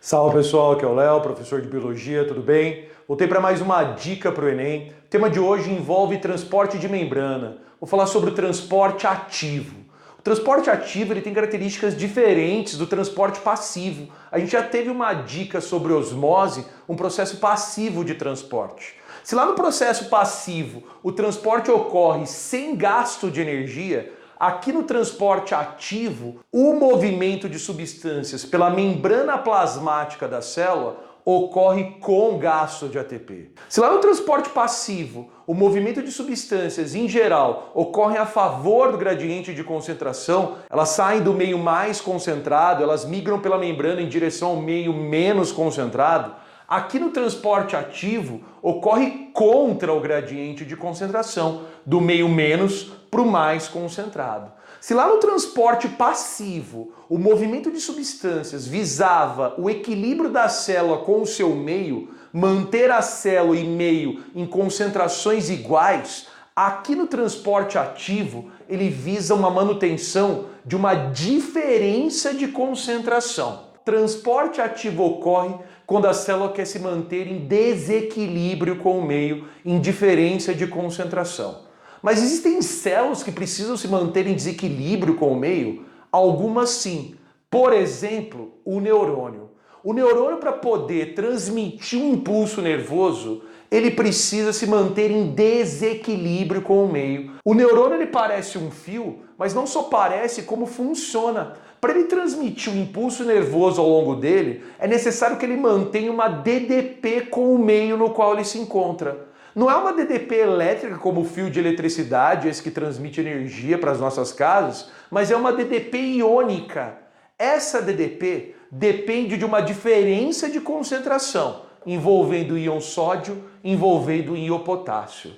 Salve pessoal, aqui é o Léo, professor de Biologia, tudo bem? Voltei para mais uma dica para o Enem. O tema de hoje envolve transporte de membrana. Vou falar sobre o transporte ativo. O transporte ativo ele tem características diferentes do transporte passivo. A gente já teve uma dica sobre osmose, um processo passivo de transporte. Se lá no processo passivo o transporte ocorre sem gasto de energia, aqui no transporte ativo, o movimento de substâncias pela membrana plasmática da célula ocorre com gasto de ATP. Se lá no transporte passivo, o movimento de substâncias em geral ocorre a favor do gradiente de concentração, elas saem do meio mais concentrado, elas migram pela membrana em direção ao meio menos concentrado, aqui no transporte ativo ocorre contra o gradiente de concentração, do meio menos para o mais concentrado. Se lá no transporte passivo o movimento de substâncias visava o equilíbrio da célula com o seu meio, manter a célula e meio em concentrações iguais, aqui no transporte ativo ele visa uma manutenção de uma diferença de concentração. Transporte ativo ocorre quando a célula quer se manter em desequilíbrio com o meio, em diferença de concentração. Mas existem células que precisam se manter em desequilíbrio com o meio? Algumas sim. Por exemplo, o neurônio. O neurônio, para poder transmitir um impulso nervoso, ele precisa se manter em desequilíbrio com o meio. O neurônio ele parece um fio, mas não só parece, como funciona. Para ele transmitir um impulso nervoso ao longo dele, é necessário que ele mantenha uma DDP com o meio no qual ele se encontra. Não é uma DDP elétrica como o fio de eletricidade, esse que transmite energia para as nossas casas, mas é uma DDP iônica. Essa DDP depende de uma diferença de concentração, envolvendo o íon sódio, envolvendo o íon potássio.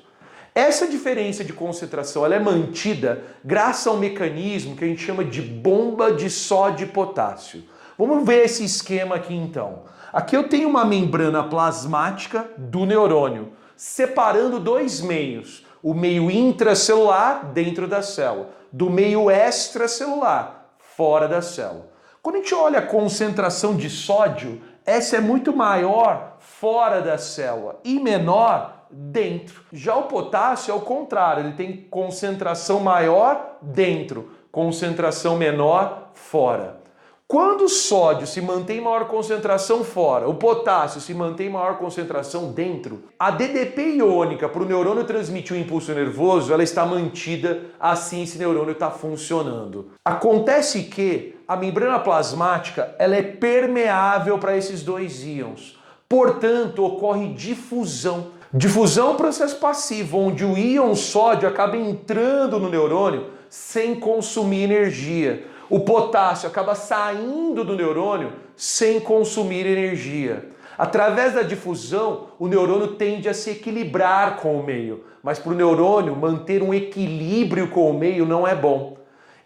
Essa diferença de concentração ela é mantida graças a um mecanismo que a gente chama de bomba de sódio e potássio. Vamos ver esse esquema aqui então. Aqui eu tenho uma membrana plasmática do neurônio, separando dois meios, o meio intracelular dentro da célula, do meio extracelular fora da célula. Quando a gente olha a concentração de sódio, essa é muito maior fora da célula e menor dentro. Já o potássio é o contrário, ele tem concentração maior dentro, concentração menor fora. Quando o sódio se mantém em maior concentração fora, o potássio se mantém em maior concentração dentro, a DDP iônica para o neurônio transmitir o impulso nervoso, ela está mantida, assim esse neurônio está funcionando. Acontece que a membrana plasmática ela é permeável para esses dois íons, portanto ocorre difusão. Difusão é um processo passivo, onde o íon sódio acaba entrando no neurônio sem consumir energia. O potássio acaba saindo do neurônio sem consumir energia. Através da difusão, o neurônio tende a se equilibrar com o meio, mas para o neurônio manter um equilíbrio com o meio não é bom.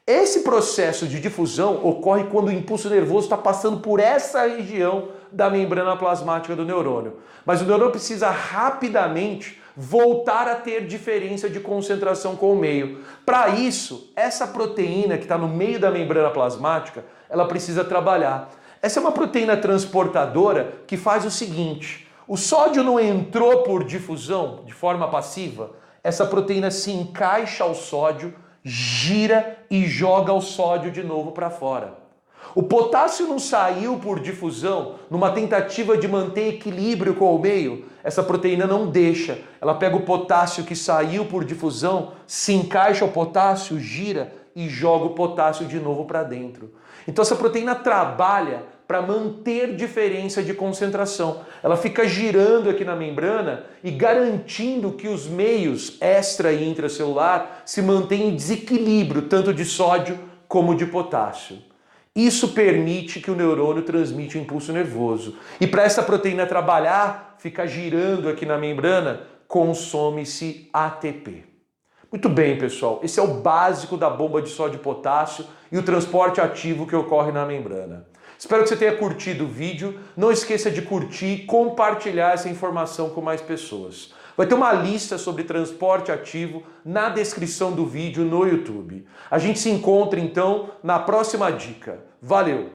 Esse processo de difusão ocorre quando o impulso nervoso está passando por essa região da membrana plasmática do neurônio. Mas o neurônio precisa rapidamente voltar a ter diferença de concentração com o meio. Para isso, essa proteína que está no meio da membrana plasmática, ela precisa trabalhar. Essa é uma proteína transportadora que faz o seguinte: o sódio não entrou por difusão de forma passiva, essa proteína se encaixa ao sódio, gira e joga o sódio de novo para fora. O potássio não saiu por difusão numa tentativa de manter equilíbrio com o meio. Essa proteína não deixa. Ela pega o potássio que saiu por difusão, se encaixa ao potássio, gira e joga o potássio de novo para dentro. Então essa proteína trabalha para manter diferença de concentração. Ela fica girando aqui na membrana e garantindo que os meios extra e intracelular se mantenham em desequilíbrio, tanto de sódio como de potássio. Isso permite que o neurônio transmita o impulso nervoso. E para essa proteína trabalhar, ficar girando aqui na membrana, consome-se ATP. Muito bem, pessoal. Esse é o básico da bomba de sódio e potássio e o transporte ativo que ocorre na membrana. Espero que você tenha curtido o vídeo. Não esqueça de curtir e compartilhar essa informação com mais pessoas. Vai ter uma lista sobre transporte ativo na descrição do vídeo no YouTube. A gente se encontra então na próxima dica. Valeu!